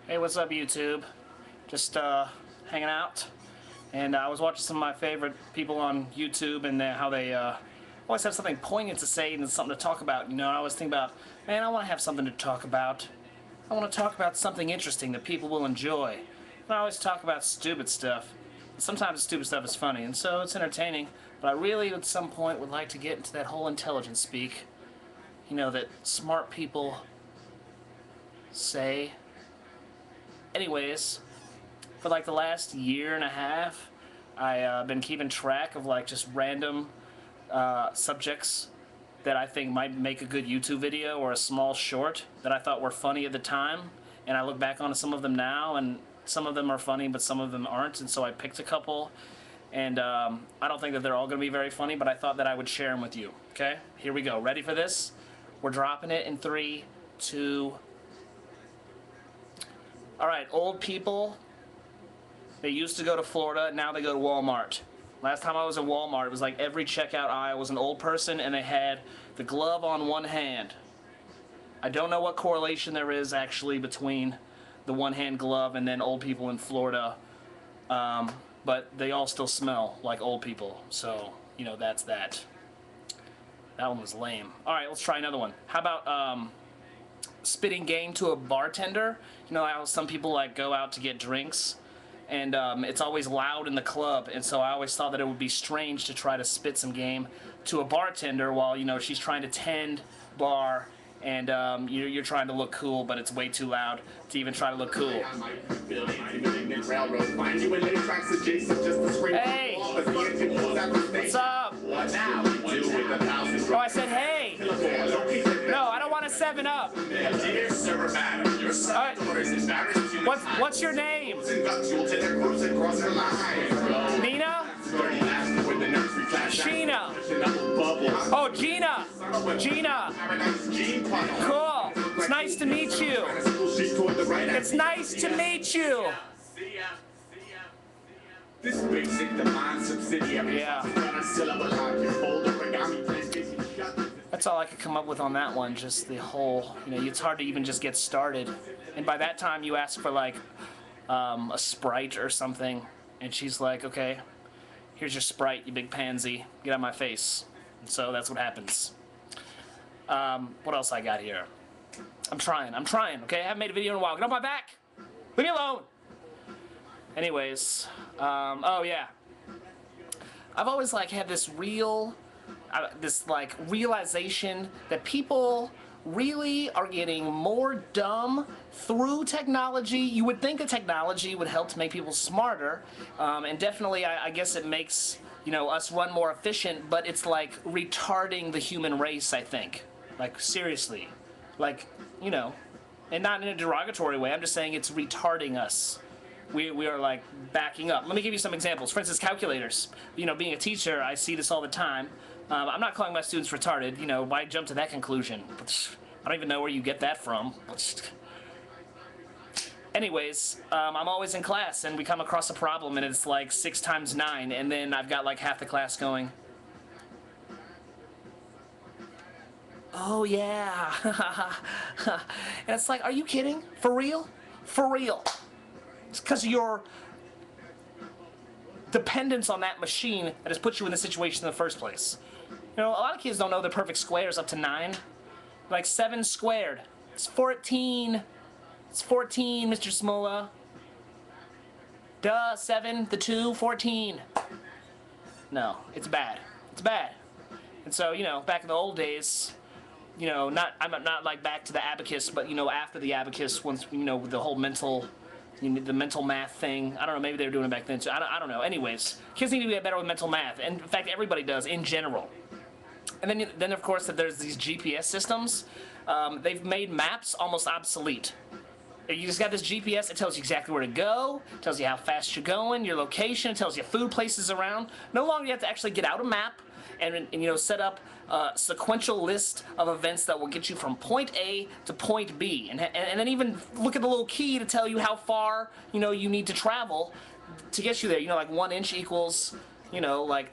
Hey, what's up, YouTube? Just hanging out, and I was watching some of my favorite people on YouTube, and how they always have something poignant to say and something to talk about. You know, I always think about, man, I want to have something to talk about. I want to talk about something interesting that people will enjoy. And I always talk about stupid stuff. Sometimes the stupid stuff is funny, and so it's entertaining. But I really, at some point, would like to get into that whole intelligence speak. You know, that smart people say. Anyways, for like the last year and a half, I've been keeping track of like just random subjects that I think might make a good YouTube video or a small short that I thought were funny at the time. And I look back on some of them now, and some of them are funny, but some of them aren't. And so I picked a couple, and I don't think that they're all going to be very funny, but I thought that I would share them with you. Okay, here we go. Ready for this? We're dropping it in 3, 2. Alright, old people, they used to go to Florida, now they go to Walmart. Last time I was at Walmart, it was like every checkout aisle was an old person, and they had the glove on one hand. I don't know what correlation there is actually between the one-hand glove and then old people in Florida, but they all still smell like old people, so, you know, that's that. That one was lame. Alright, let's try another one. How about, spitting game to a bartender? You know how some people like go out to get drinks, and it's always loud in the club, and so I always thought that it would be strange to try to spit some game to a bartender while, you know, she's trying to tend bar, and you're trying to look cool, but it's way too loud to even try to look cool. Hey! What's up? Oh, I said hey! No, I don't want a 7-Up. What's your name? Nina? Sheena. Oh, Gina. Gina. Cool. It's nice to meet you. It's nice to meet you. Yeah. That's all I could come up with on that one. Just the whole, you know, it's hard to even just get started. And by that time you ask for like a Sprite or something, and she's like, okay, here's your Sprite, you big pansy, get out of my face. And so that's what happens. What else I got here? I'm trying, okay? I haven't made a video in a while. Get off my back! Leave me alone! Anyways, oh yeah. I've always like had this realization that people really are getting more dumb through technology. You would think that technology would help to make people smarter, and definitely I guess it makes, you know, us run more efficient, but it's like retarding the human race, I think. Like, seriously. Like, you know, and not in a derogatory way, I'm just saying it's retarding us. We are like backing up. Let me give you some examples. For instance, calculators. You know, being a teacher, I see this all the time. I'm not calling my students retarded. You know, why jump to that conclusion? I don't even know where you get that from. Anyways, I'm always in class, and we come across a problem, and it's like 6 times 9, and then I've got like half the class going, oh yeah. And it's like, are you kidding? For real? For real. It's because of your dependence on that machine that has put you in the situation in the first place. You know, a lot of kids don't know the perfect squares up to 9. Like 7 squared. It's 14. It's 14, Mr. Smola. Duh, 7, the 2, 14. No, it's bad. It's bad. And so, you know, back in the old days, you know, I'm not like back to the abacus, but, you know, after the abacus, once, you know, the whole mental, you know, the mental math thing. I don't know, maybe they were doing it back then too. I don't know. Anyways, kids need to get better with mental math, and in fact, everybody does in general. And then of course, there's these GPS systems. They've made maps almost obsolete. You just got this GPS, it tells you exactly where to go, it tells you how fast you're going, your location, it tells you food places around. No longer you have to actually get out a map and you know, set up a sequential list of events that will get you from point A to point B. And then even look at the little key to tell you how far, you know, you need to travel to get you there. You know, like 1 inch equals, you know, like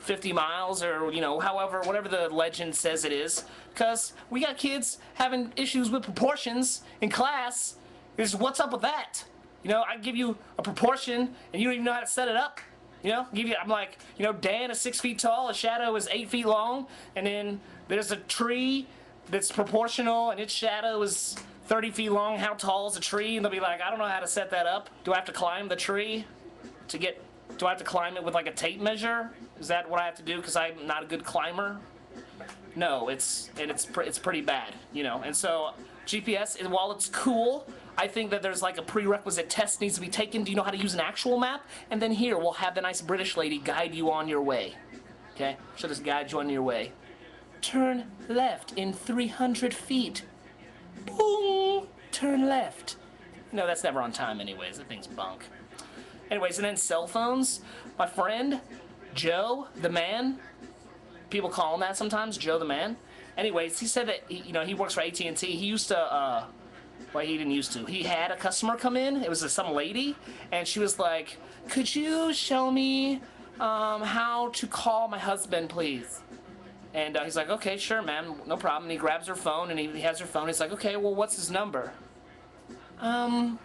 50 miles, or, you know, however, whatever the legend says it is. Because we got kids having issues with proportions in class, What's up with that? You know, I give you a proportion, and you don't even know how to set it up. You know, I'm like, you know, Dan is 6 feet tall, a shadow is 8 feet long, and then there's a tree that's proportional, and its shadow is 30 feet long. How tall is a tree? And they'll be like, I don't know how to set that up. Do I have to climb the tree to get? Do I have to climb it with like a tape measure? Is that what I have to do because I'm not a good climber? No, it's pretty bad, you know. And so GPS, while it's cool, I think that there's like a prerequisite test needs to be taken. Do you know how to use an actual map? And then here, we'll have the nice British lady guide you on your way. Okay? She'll just guide you on your way. Turn left in 300 feet. Boom! Turn left. No, that's never on time anyways. That thing's bunk. Anyways, and then cell phones. My friend, Joe, the man. People call him that sometimes, Joe the man. Anyways, he said that, he works for AT&T. He used to, well, he didn't used to. He had a customer come in. It was some lady, and she was like, could you show me how to call my husband, please? And he's like, okay, sure, ma'am, no problem. And he grabs her phone, and he has her phone. He's like, okay, well, what's his number? I'm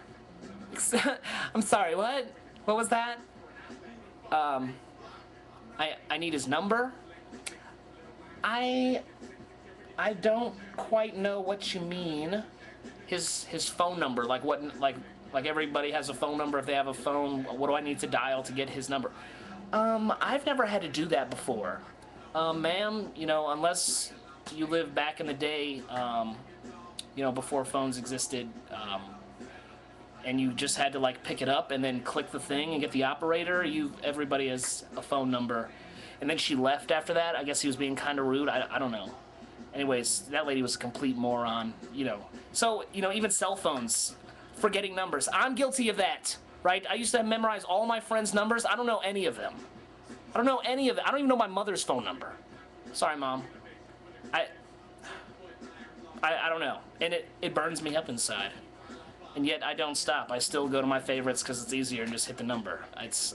sorry, what? What was that? I need his number? I don't quite know what you mean. His phone number, like what, like everybody has a phone number. If they have a phone, what do I need to dial to get his number? I've never had to do that before. Ma'am, unless you live back in the day, before phones existed, and you just had to like pick it up and then click the thing and get the operator. Everybody has a phone number. And then she left after that. I guess he was being kind of rude. I don't know. Anyways, that lady was a complete moron, So, even cell phones, forgetting numbers. I'm guilty of that, right? I used to memorize all my friends' numbers. I don't know any of them. I don't know any of them. I don't even know my mother's phone number. Sorry, Mom. I don't know. And it burns me up inside. And yet I don't stop. I still go to my favorites because it's easier and just hit the number.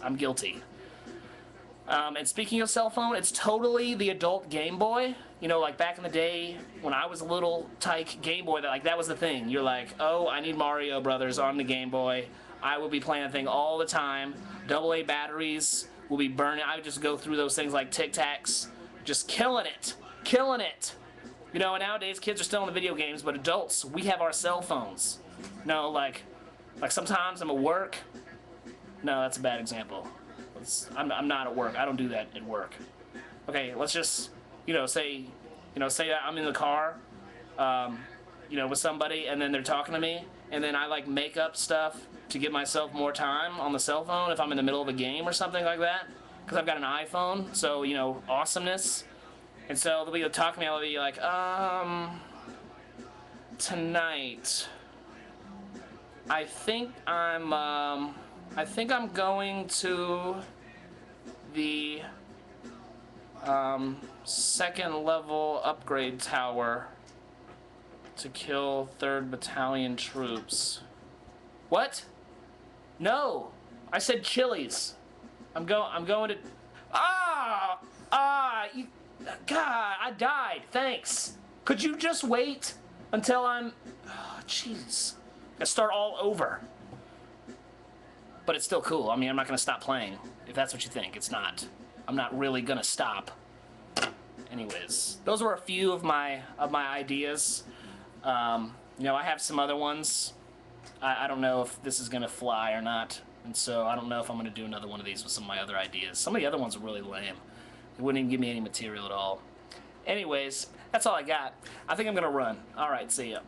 I'm guilty. And speaking of cell phone, it's totally the adult Game Boy. Like back in the day when I was a little tyke, Game Boy, that was the thing. You're like, oh, I need Mario Brothers on the Game Boy. I will be playing that thing all the time. AA batteries will be burning. I would just go through those things like Tic Tacs, just killing it. Killing it. And nowadays kids are still in the video games, but adults, we have our cell phones. Like sometimes I'm at work. No, that's a bad example. I'm not at work. I don't do that at work. Okay, let's just, say that I'm in the car, with somebody, and then they're talking to me, and then I like make up stuff to give myself more time on the cell phone if I'm in the middle of a game or something like that, because I've got an iPhone, so awesomeness. And so they'll be talking to me. I'll be like, tonight, I think I'm going to the second level upgrade tower to kill 3rd Battalion troops. What? No, I said Chili's. I'm going to. God, I died. Thanks. Could you just wait until I'm? Oh, jeez. I start all over. But it's still cool. I mean, I'm not going to stop playing. If that's what you think, it's not. I'm not really going to stop. Anyways, those were a few of my ideas. I have some other ones. I don't know if this is going to fly or not. And so I don't know if I'm going to do another one of these with some of my other ideas. Some of the other ones are really lame. They wouldn't even give me any material at all. Anyways, that's all I got. I think I'm going to run. All right, see ya.